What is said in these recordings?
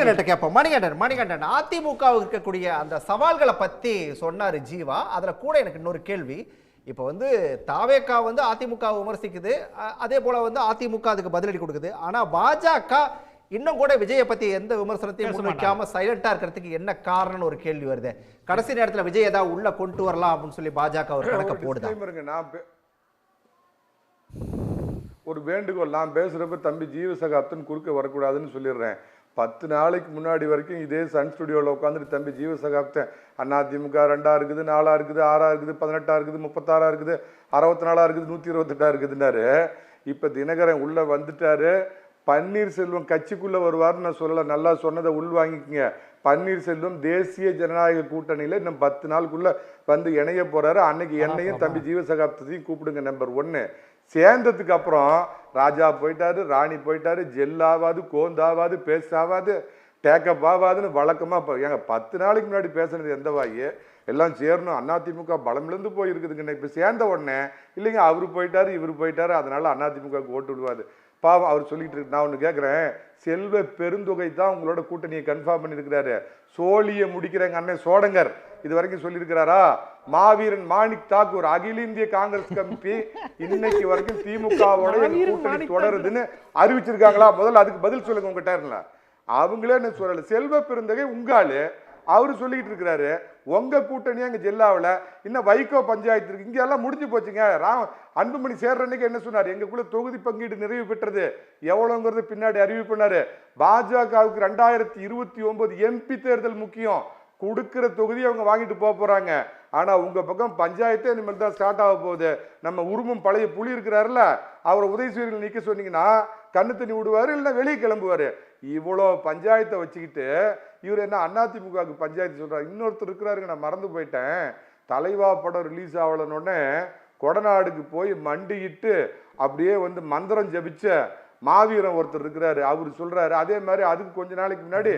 மணிகண்டன் கேட்போம். மணிகண்டன் அதிமுகவுக்கு இருக்கக்கூடிய அந்த சவால்களை பத்தி சொன்னாரு ஜீவா. அதுல கூட எனக்கு இன்னொரு கேள்வி. இப்போ தாவேகா அதிமுக விமர்சிக்குது, அதே போல அதிமுக அதுக்கு பதிலடி கொடுக்குது. ஆனா பாஜக இன்னும் கூட விஜயை பத்தி எந்த விமர்சனத்தையும் முன்வைக்காம சைலண்டா இருக்கிறதுக்கு என்ன காரணம்னு ஒரு கேள்வி வருது. கடைசி நேரத்துல விஜய் ஏதாவது உள்ள கொண்டு வரலாம் அப்படின்னு சொல்லி பாஜக ஒரு கணக்க போடுது. ஒரு வேண்டுகோள், நான் பேசுறப்ப தம்பி ஜீவசகாப்தன் குறுக்க வரக்கூடாதுன்னு சொல்லிடுறேன். 10 நாளைக்கு முன்னாடி வரைக்கும் இதே சன் ஸ்டுடியோவில் உட்காந்துட்டு தம்பி ஜீவசகாப்தன் அதிமுக 2ஆ இருக்குது, 4ஆ இருக்குது, 6ஆ இருக்குது, 18ஆ இருக்குது, 36ஆ இருக்குது, 64ஆ இருக்குது, 128ஆ இருக்குதுன்னாரு. இப்ப தினகரன் உள்ள வந்துட்டாரு. பன்னீர்செல்வம் கட்சிக்குள்ள வருவார்னு நான் சொல்லல, நல்லா சொன்னதை உள் வாங்கிக்கங்க. பன்னீர்செல்வம் தேசிய ஜனநாயக கூட்டணியில இன்னும் 10 நாளுக்குள்ள இணைய போறாரு. அன்னைக்கு என்னையும் தம்பி ஜீவசகாப்தத்தையும் கூப்பிடுங்க. நம்பர் 1. சேர்ந்ததுக்கு அப்புறம் ராஜா போயிட்டாரு, ராணி போயிட்டாரு, ஜெல்லாவாது, கோந்தாவாது, பேஸ்டாவாது, டேக்கப் ஆகாதுன்னு வழக்கமா ஏங்க 10 நாளைக்கு முன்னாடி பேசுனது எந்த வாயி? எல்லாம் சேரணும், அதிமுக பலமிழந்து போயிருக்குதுங்க. இப்ப சேர்ந்த உடனே இல்லைங்க அவரு போயிட்டாரு இவரு போயிட்டாரு, அதனால அதிமுகவுக்கு ஓட்டு விடுவாரு. பாவம் அவர் சொல்லிட்டு இருக்கு. நான் ஒண்ணு கேட்கிறேன், செல்வ பெருந்தொகை தான் உங்களோட கூட்டணியை கன்ஃபார்ம் பண்ணிருக்கிறாரு. சோழிய முடிக்கிறங்க அண்ணன் சோடங்கர் இது வரைக்கும் சொல்லியிருக்கிறாரா? மாவீரன் மாணிக் தாக்கூர் அகில இந்திய காங்கிரஸ் கமிட்டி இன்னைக்கு வரைக்கும் திமுகவோட கூட்டணி தொடருதுன்னு அறிவிச்சிருக்காங்களா? முதல்ல அதுக்கு பதில் சொல்லுங்க உங்ககிட்ட. அவங்களே என்ன சொல்லல. செல்வ பெருந்தகை உங்காலு அவரு சொல்லிட்டு இருக்கிறாரு, உங்க கூட்டணியா இங்க ஜில்லாவில் இன்னும் வைகோ பஞ்சாயத்து இருக்கு, இங்க எல்லாம் முடிஞ்சு போச்சுங்க. அன்புமணி சேர்ற அன்னைக்கு என்ன சொன்னார்? எங்களுக்குள்ள தொகுதி பங்கீடு நிறைவு பெற்றது, எவ்வளவுங்கிறது பின்னாடி அறிவு பண்ணாரு. பாஜகவுக்கு 2029 எம்பி தேர்தல் முக்கியம். கொடுக்கிற தொகுதி அவங்க வாங்கிட்டு போறாங்க. ஆனா உங்க பக்கம் பஞ்சாயத்தே இனிமேல் தான் ஸ்டார்ட் ஆக போகுது. நம்ம உருவம் பழைய புலி இருக்கிறாருல, அவரை உதயசூரியன் நிக்க சொன்னீங்கன்னா கண்ணு தண்ணி விடுவாரு, இல்லைன்னா வெளியே கிளம்புவாரு. இவ்வளோ பஞ்சாயத்தை வச்சுக்கிட்டு இவர் என்ன அதிமுகவுக்கு பஞ்சாயத்து சொல்றாரு? இன்னொருத்தர் இருக்கிறாருங்க, நான் மறந்து போயிட்டேன். தலைவா படம் ரிலீஸ் ஆகலன்னொடனே கொடநாடுக்கு போய் மண்டிட்டு அப்படியே மந்திரம் ஜபிச்ச மாவீரன் ஒருத்தர் இருக்கிறாரு. அவரு சொல்றாரு. அதே மாதிரி அதுக்கு கொஞ்ச நாளைக்கு முன்னாடி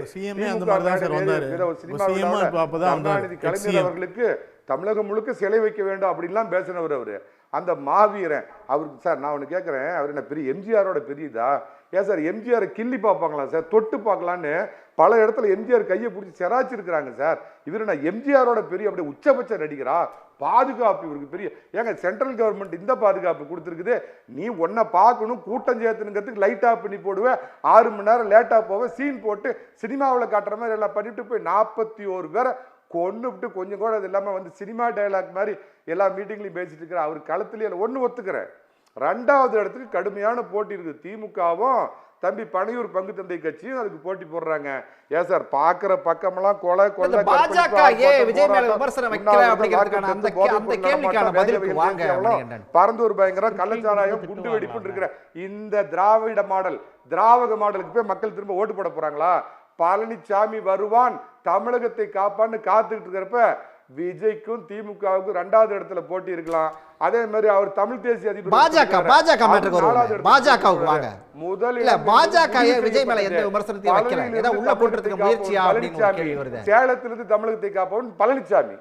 கலைஞர் அவர்களுக்கு தமிழகம் முழுக்க சிலை வைக்க வேண்டும் அப்படின்லாம் பேசினவர் அவரு. அந்த மாவீரன் அவருக்கு சார் நான் ஒன்று கேட்குறேன், அவர் என்ன பெரிய எம்ஜிஆரோட பெரியதா? ஏன் சார் எம்ஜிஆரை கிள்ளி பார்ப்பாங்களா சார், தொட்டு பார்க்கலான்னு பல இடத்துல எம்ஜிஆர் கையை பிடிச்சி செராச்சிருக்கிறாங்க சார். இவர் நான் எம்ஜிஆரோட பெரிய அப்படியே உச்சபட்ச நடிகரா? பாதுகாப்பு இவருக்கு பெரிய. ஏங்க சென்ட்ரல் கவர்மெண்ட் இந்த பாதுகாப்பு கொடுத்துருக்குது, நீ ஒன்ன பார்க்கணும் கூட்டம் சேர்த்துனுங்கிறதுக்கு லைட் ஆஃப் பண்ணி போடுவேன், 6 மணி நேரம் லேட்டாக போவேன், சீன் போட்டு சினிமாவில் காட்டுற மாதிரி எல்லாம் பண்ணிட்டு போய் 41 பேரை கொண்டு விட்டு கொஞ்சம் கூட அது இல்லாமல் சினிமா டைலாக் மாதிரி எல்லா மீட்டிங்லையும் பேசிட்டு இருக்கிற அவர் களத்திலேயே ஒன்று ஒத்துக்கிறேன். 2வது இடத்துக்கு கடுமையான போட்டி இருக்குது. திமுகவும் தம்பி பனையூர் பங்கு தந்தை கட்சியும் அதுக்கு போட்டி போடுறாங்க. ஏன் சார் பாக்குற பக்கமெல்லாம் கொலை கொலை பரந்தூர் பயங்கரம் கள்ளச்சாராயம் குண்டு வெடிப்பு இருக்கிற இந்த திராவிட மாடல் திராவிட மாடலுக்கு போய் மக்கள் திரும்ப ஓட்டு போட போறாங்களா? பழனிசாமி வருவான் தமிழகத்தை காப்பான்னு காத்துக்கிட்டு இருக்கிறப்ப விஜய்க்கும் திமுகவுக்கும் 2வது இடத்துல போட்டி இருக்கலாம். அதே மாதிரி அவர் தமிழ் தேசிய அதிபர் சேலத்திலிருந்து தமிழகத்தை காப்பவன் பழனிசாமி.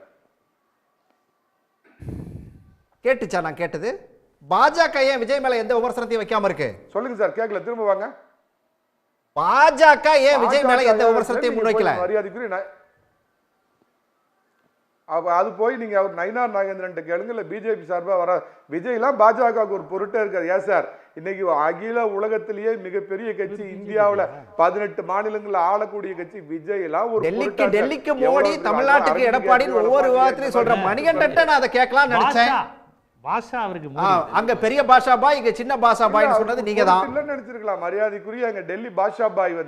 கேட்டுச்சா? நான் கேட்டது பாஜக ஏன் விஜய் மேல எந்த விமர்சனத்தையும் வைக்காம இருக்கு? சொல்லுங்க சார், கேட்கல, திரும்ப வாங்க. பாஜக ஏன் விஜய் மேல எந்த விமர்சனத்தையும் முன்வைக்கல? மரியாதைக்குரிய அது போய் நீங்க அவர் நயினார் நாகேந்திரன் கேளுங்க, இல்ல பிஜேபி சார்பா வர விஜய்லாம் பாஜகவுக்கு ஒரு பொருட்டே இருக்காது. ஏன் சார் இன்னைக்கு அகில உலகத்திலேயே மிகப்பெரிய கட்சி, இந்தியாவுல 18 மாநிலங்கள்ல ஆளக்கூடிய கட்சி விஜய் எல்லாம் ஒரு டெல்லிக்கு மோடி, தமிழ்நாட்டுக்கு எடப்பாடி ஒவ்வொரு விவாதத்திலையும் சொல்ற மணிகண்டன் நான் அதை கேட்கலாம்னு நினைச்சேன். பாஷா அவருக்கு அங்க பெரிய பாஷா பாய், இங்க சின்ன பாஷா பாய் சொன்னது நீங்க தான் இல்ல நினைச்சிருக்கலாம். மரியாதைக்குரிய அங்க டெல்லி பாஷா பாய்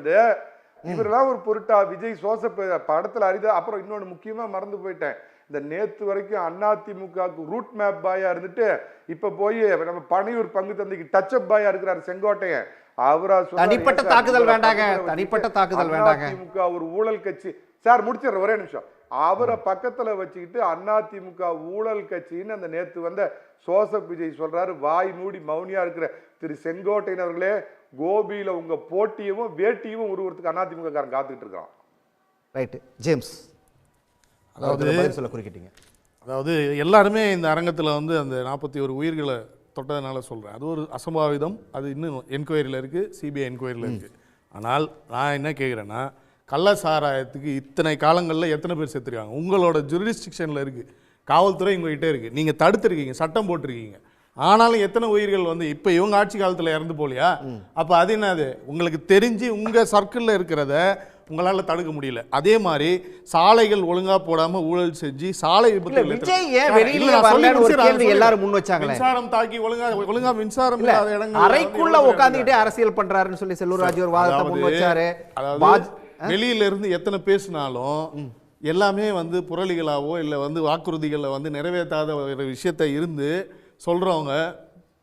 இவரெல்லாம் ஒரு பொருட்டா? விஜய் சோசப் படத்துல அரிதா. அப்புறம் இன்னொன்னு முக்கியமா மறந்து போயிட்டேன், இந்த நேத்து வரைக்கும் அதிமுகவுக்கு ரூட் மேப் பாயா இருந்துட்டு இப்ப போய் நம்ம பனையூர் பங்கு தந்தைக்கு டச் அப் பாயா இருக்கிறார் செங்கோட்டையன். அவரா தனிப்பட்ட தாக்குதல் வேண்டாங்க, தனிப்பட்ட தாக்குதல் வேண்டாங்க. அதிமுக ஒரு ஊழல் கட்சி சார். முடிச்சிடுற ஒரே நிமிஷம். அவரை பக்கத்துல வச்சுக்கிட்டு அதிமுக ஊழல் கட்சின்னு அந்த நேத்து சோசப் விஜய் சொல்றாரு. வாய் மூடி மௌனியா இருக்கிற திரு செங்கோட்டையன் அவர்களே, கோபியில உங்க போட்டியவும் வேட்டியும் உருவத்துக்கு அதிமுக காரன் காத்துக்கிட்டு இருக்கான். ரைட் ஜேம்ஸ், அதாவது எல்லாருமே இந்த அரங்கத்தில் அந்த 41 உயிர்களை தொட்டதுனால சொல்கிறேன், அது ஒரு அசம்பாவிதம். அது இன்னும் என்கொயரியில் இருக்குது, சிபிஐ என்கொயரியில் இருக்குது. ஆனால் நான் என்ன கேட்குறேன்னா, கள்ள சாராயத்துக்கு இத்தனை காலங்களில் எத்தனை பேர் செத்துருக்காங்க? உங்களோட ஜூரிஸ்டிக்ஷனில் இருக்குது, காவல்துறை உங்ககிட்ட இருக்குது, நீங்கள் தடுத்துருக்கீங்க, சட்டம் போட்டிருக்கீங்க. ஆனாலும் எத்தனை உயிர்கள் வந்து இப்போ இவங்க ஆட்சி காலத்தில் இறந்து போலியா? அப்போ அது என்னது? உங்களுக்கு தெரிஞ்சு உங்கள் சர்க்கிளில் இருக்கிறத உங்களால் தடுக்க முடியல. அதே மாதிரி சாலைகள் ஒழுங்கா போடாமல் ஊழல் செஞ்சு சாலை மின்சாரம் தாக்கி ஒழுங்கா மின்சாரம் இல்லாத இடங்கள் அறைக்குள்ள உட்கார்ந்துகிட்டே அரசியல் பண்றாருன்னு சொல்லி செல்லூர் ராஜு ஒரு வாதத்தை முன் வச்சாரு. அதாவது வெளியில இருந்து எத்தனை பேசினாலும் எல்லாமே வந்து புரளிகளாவோ இல்லை வந்து வாக்குறுதிகளை வந்து நிறைவேற்றாத ஒரு விஷயத்தை இருந்து சொல்றவங்க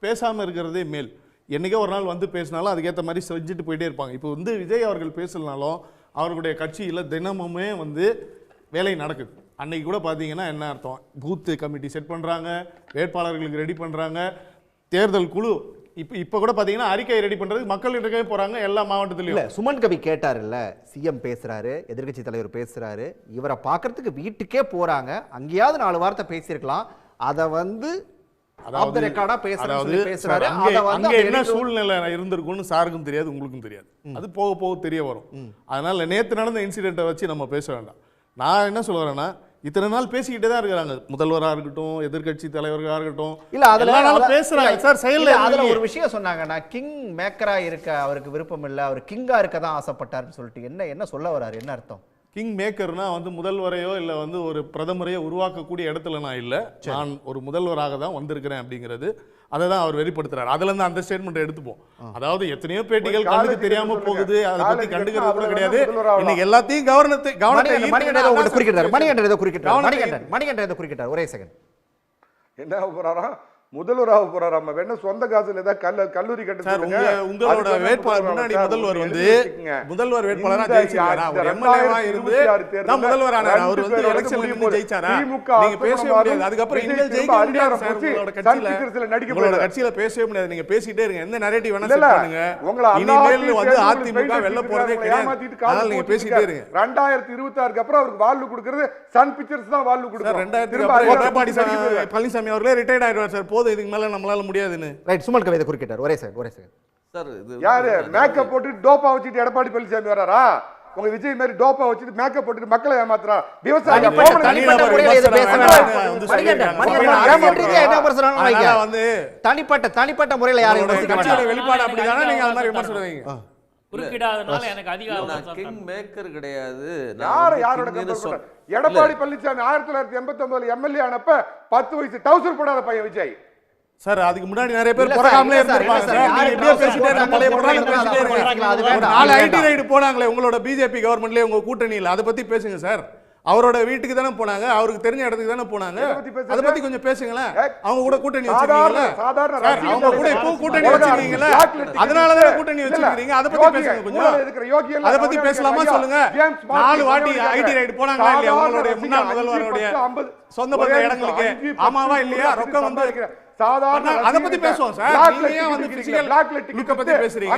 பேசாம இருக்கிறதே மேல். என்னைக்கோ ஒரு நாள் வந்து பேசினாலும் அதுக்கேற்ற மாதிரி செஞ்சுட்டு போயிட்டே இருப்பாங்க. இப்போ வந்து விஜய் அவர்கள் பேசலனாலும் அவர்களுடைய கட்சியில் தினமுமே வந்து வேலை நடக்குது. அன்னைக்கு கூட பார்த்தீங்கன்னா என்ன அர்த்தம்? பூத்து கமிட்டி செட் பண்ணுறாங்க, வேட்பாளர்களுக்கு ரெடி பண்ணுறாங்க, தேர்தல் குழு இப்போ கூட பார்த்தீங்கன்னா அறிக்கை ரெடி பண்ணுறதுக்கு மக்களிடக்கே போகிறாங்க எல்லா மாவட்டத்திலையும். சுமன் கவி கேட்டார்ல, சிஎம் பேசுறாரு, எதிர்கட்சி தலைவர் பேசுறாரு, இவரை பார்க்கறதுக்கு வீட்டுக்கே போறாங்க, அங்கேயாவது 4 வார்த்தை பேசியிருக்கலாம். அதை வந்து என்ன சூழ்நிலை இருந்திருக்கும்னு சாருக்கும் தெரியாது, உங்களுக்கும் தெரியாது. அது போக போக தெரிய வரும். அதனால நேத்து நடந்த இன்சிடென்ட்டை வச்சு நம்ம பேச வேண்டாம். நான் என்ன சொல்றேன்னா, இத்தனை நாள் பேசிக்கிட்டே தான் இருக்கிறாங்க, முதல்வராக இருக்கட்டும், எதிர்கட்சி தலைவர்களாக இருக்கட்டும், இல்ல அதனால பேசுறாங்க சார். செயல்ல அதுல ஒரு விஷயம் சொன்னாங்க, நான் கிங் மேக்கரா இருக்க அவருக்கு விருப்பம் இல்லை, அவர் கிங்கா இருக்க தான் ஆசைப்பட்டாருன்னு சொல்லிட்டு என்ன சொல்ல வராரு? என்ன அர்த்தம்? கிங் மேக்கர்னா வந்து முதல்வரையோ இல்லை வந்து ஒரு பிரதமரையோ உருவாக்கக்கூடிய இடத்துல நான் இல்லை, நான் ஒரு முதல்வராக தான் வந்திருக்கிறேன் அப்படிங்கிறது அதை தான் அவர் வெளிப்படுத்துறாரு. அதுல இருந்து அந்த ஸ்டேட்மெண்ட் எடுத்துப்போம். அதாவது எத்தனையோ பேட்டிகள் கண்ணுக்கு தெரியாம போகுது, அதை பத்தி கண்டுக்கிறது கூட கிடையாது. இன்னைக்கு எல்லாத்தையும் குறிக்கிட்டார். ஒரே செகண்ட், என்ன போறாரா? முதல்வராக போறாராம். வேணா சொந்த காசுல ஏதாவது கல்லூரி கட்ட. உங்களோட வேட்பாளர் முன்னாடி முதல்வர் வந்து முதல்வர் வேட்பாளரா ஜெயிச்சாரா? ஒரு எம்எல்ஏவா இருந்து தான் முதல்வர் ஆனாரு. அவர் வந்து எலெக்ஷன்ல நின்னு ஜெயிச்சாரா? நீங்க பேசவே முடியாது. அதுக்கு அப்புறம் இனிமேல் ஜெயிக்க முடியாது சார். உங்களோட கட்சியில பேசவே முடியாது. நீங்க பேசிட்டே இருங்க, எந்த நரேட்டிவ் வேணா செட் பண்ணுங்க. இனிமேல் வந்து அதிமுக வெல்ல போறதே கிடையாது. அதனால நீங்க பேசிட்டே இருங்க. 2026க்கு அப்புறம் அவருக்கு வாழ்வு கொடுக்கிறது சன் பிக்சர்ஸ் தான் வாழ்வு கொடுக்கும். 2000க்கு அப்புறம் எடப்பாடி பழனிசாமி அவர்களே ரிட்டையர்ட் ஆயிடுவார் சார். இதுக்கு மேல நம்மளால முடியாதுன்னு. ரைட், சுமல் கவிதை குறிக்கிட்டார். ஒரே செகண்ட் சார். இது யாரு மேக்கப் போட்டு டோப்பா வச்சிட்டு எடப்பாடி பழனிசாமி வராரா? உங்க விஜய் மாதிரி டோப்பா வச்சிட்டு மேக்கப் போட்டுட்டு மக்களை ஏமாத்துறா. விவசாயி தனிப்பட்ட முறையில இது யாரையும் கட்சியோட வெளிப்பாடு அப்படிதானே நீங்க அந்த மாதிரி விமர்சனம் வைங்க. குறுக்கிடாதனால எனக்கு அதிகாரம். கிங் மேக்கர் கிடையாது. யாரோட கம்பேர்? எடப்பாடி பழனிசாமி 1989 எம்எல்ஏ ஆனப்ப 10 வயசு டவுசர் போடாத பையன் விஜய் சார். அதுக்கு முன்னாடி நிறைய பேர் பிறகாமலே இருந்திருப்பாங்க சார். நீங்க இப்படியே பேசிட்டே இருக்க, பழைய புறாங்க பேசிட்டே இருக்க. 4 ஐடி ரைடு போனாங்களே உங்களோட பிஜேபி கவர்மெண்ட்லயே, உங்க கூட்டணியில, அதை பத்தி பேசுங்க சார். அவரோட வீட்டுக்கு தானே போனாங்க, அவருக்கு தெரிஞ்ச இடத்துக்கு தானே போனாங்க. அதை பத்தி கொஞ்சம் பேசுங்களேன். அவங்க கூட கூட்டணி வச்சிருக்கீங்களா? அவங்க கூட இப்போ கூட்டணி வச்சிருக்கீங்களா? அதனால தான் கூட்டணி வச்சிருக்கீங்க. அதை பத்தி பேசுங்க கொஞ்சம். அதை பத்தி பேசலாமா சொல்லுங்க. 4 வாட்டி ஐடி ரைடு போனாங்களா இல்லையா உங்களுடைய முன்னாள் முதல்வருடைய சொந்த பந்த இடங்களுக்கு? ஆமாவா இல்லையா? ரொக்கம் வந்து சாதாரண அத பத்தி பேசுவோம் சார். நீங்க ஏன் வந்து பிசிக்கல் லுக்க பத்தி பேசுறீங்க?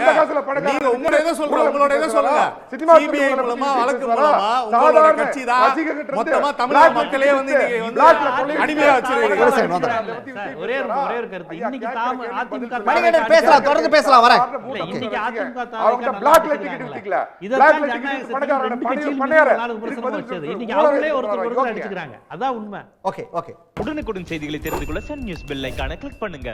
நீங்க உங்களோட ஏதோ சொல்றீங்க, உங்களோட ஏதோ சொல்லுங்க. சிபிஐ மூலமா வழக்கு மூலமா உங்களோட கட்சி தான் மொத்தமா தமிழக மக்களே வந்து நீங்க வந்து அடிமையா வச்சிருக்கீங்க. ஒரே ஒரு கருத்து. இன்னைக்கு அதிமுக மணிகண்டன் பேசலாம், தொடர்ந்து பேசலாம். வர இன்னைக்கு அதிமுக அவங்க பிளாக்ல டிக்கெட் விக்கல. இதெல்லாம் ஜனநாயக பணக்காரன பண்ணையார இன்னைக்கு அவங்களே ஒருத்தர் அடிச்சுக்கிறாங்க. அதான் உண்மை. ஓகே. உடனுக்குடன் செய்திகளை தெரிந்து கொள்ள சன் நியூஸ் பெல் ஐகானை கிளிக் பண்ணுங்க.